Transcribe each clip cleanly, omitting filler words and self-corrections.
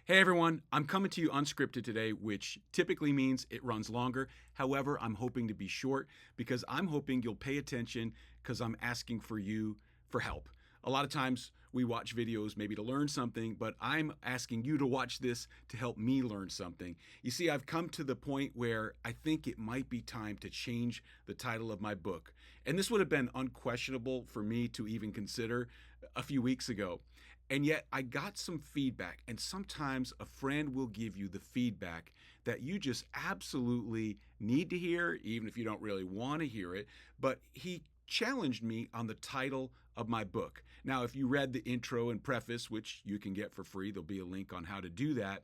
Hey everyone, I'm coming to you unscripted today, which typically means it runs longer. However, I'm hoping to be short because I'm hoping you'll pay attention because I'm asking for you for help. A lot of times we watch videos maybe to learn something, but I'm asking you to watch this to help me learn something. You see, I've come to the point where I think it might be time to change the title of my book. And this would have been unquestionable for me to even consider a few weeks ago. And yet I got some feedback, and sometimes a friend will give you the feedback that you just absolutely need to hear, even if you don't really want to hear it. But he challenged me on the title of my book. Now, if you read the intro and preface, which you can get for free, there'll be a link on how to do that.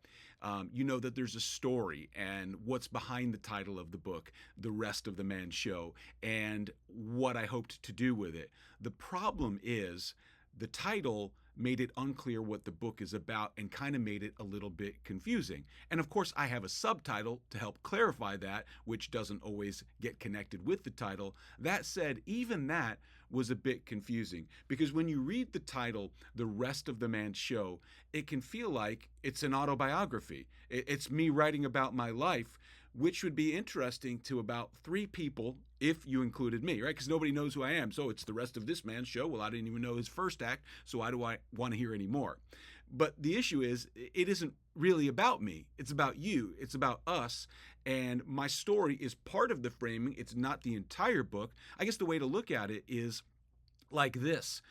You know that there's a story and what's behind the title of the book, The Rest of the Man Show, and what I hoped to do with it. The problem is the title made it unclear what the book is about and kind of made it a little bit confusing. And of course, I have a subtitle to help clarify that, which doesn't always get connected with the title. That said, even that was a bit confusing because when you read the title, The Rest of the Man Show, it can feel like it's an autobiography. It's me writing about my life, which would be interesting to about 3 people if you included me, right? Because nobody knows who I am. So it's the rest of this man's show. Well, I didn't even know his first act, so why do I want to hear any more? But the issue is, it isn't really about me. It's about you. It's about us. And my story is part of the framing. It's not the entire book. I guess the way to look at it is like this.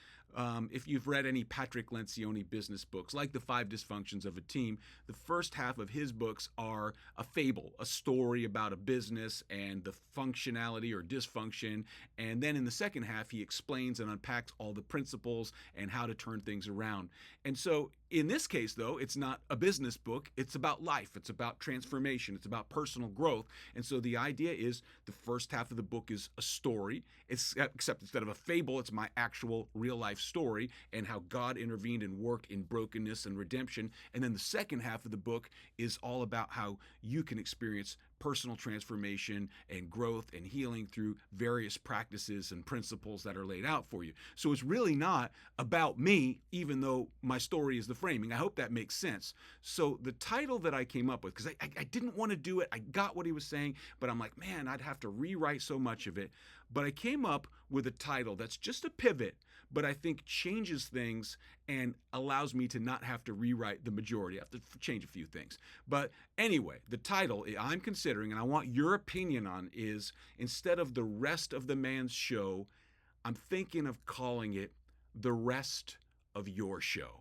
If you've read any Patrick Lencioni business books, like The 5 Dysfunctions of a Team, the first half of his books are a fable, a story about a business and the functionality or dysfunction. And then in the second half, he explains and unpacks all the principles and how to turn things around. And so in this case, though, it's not a business book. It's about life. It's about transformation. It's about personal growth. And so the idea is the first half of the book is a story. Except instead of a fable, it's my actual real life story and how God intervened and worked in brokenness and redemption. And then the second half of the book is all about how you can experience personal transformation and growth and healing through various practices and principles that are laid out for you. So it's really not about me, even though my story is the framing. I hope that makes sense. So the title that I came up with, because I didn't want to do it, I got what he was saying, but I'm like, man, I'd have to rewrite so much of it. But I came up with a title that's just a pivot, but I think changes things and allows me to not have to rewrite the majority. I have to change a few things. But anyway, the title I'm considering, and I want your opinion on, is instead of The Rest of the Man's Show, I'm thinking of calling it The Rest of Your Show.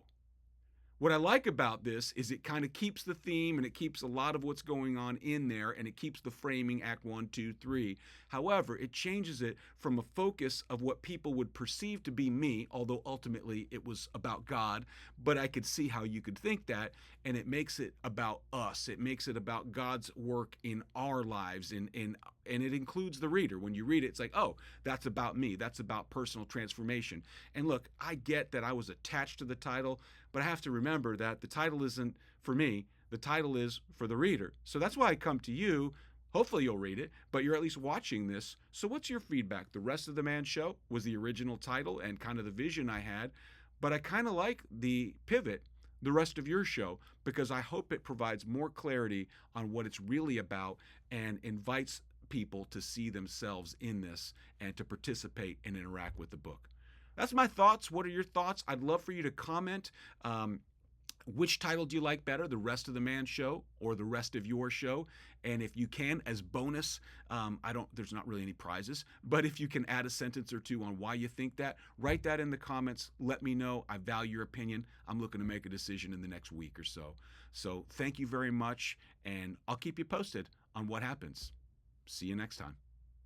What I like about this is it kind of keeps the theme and it keeps a lot of what's going on in there and it keeps the framing act 1, 2, 3. However, it changes it from a focus of what people would perceive to be me, although ultimately it was about God, but I could see how you could think that, and it makes it about us. It makes it about God's work in our lives, and it includes the reader. When you read it, it's like, oh, that's about me. That's about personal transformation. And look, I get that I was attached to the title, but I have to remember that the title isn't for me. The title is for the reader. So that's why I come to you. Hopefully you'll read it, but you're at least watching this. So what's your feedback? The Rest of the Man Show was the original title and kind of the vision I had, but I kind of like the pivot, The Rest of Your Show, because I hope it provides more clarity on what it's really about and invites people to see themselves in this and to participate and interact with the book. That's my thoughts. What are your thoughts? I'd love for you to comment. Which title do you like better, The Rest of the Man Show or The Rest of Your Show? And if you can, as bonus, there's not really any prizes, but if you can add a sentence or two on why you think that, write that in the comments. Let me know. I value your opinion. I'm looking to make a decision in the next week or so. So thank you very much, and I'll keep you posted on what happens. See you next time.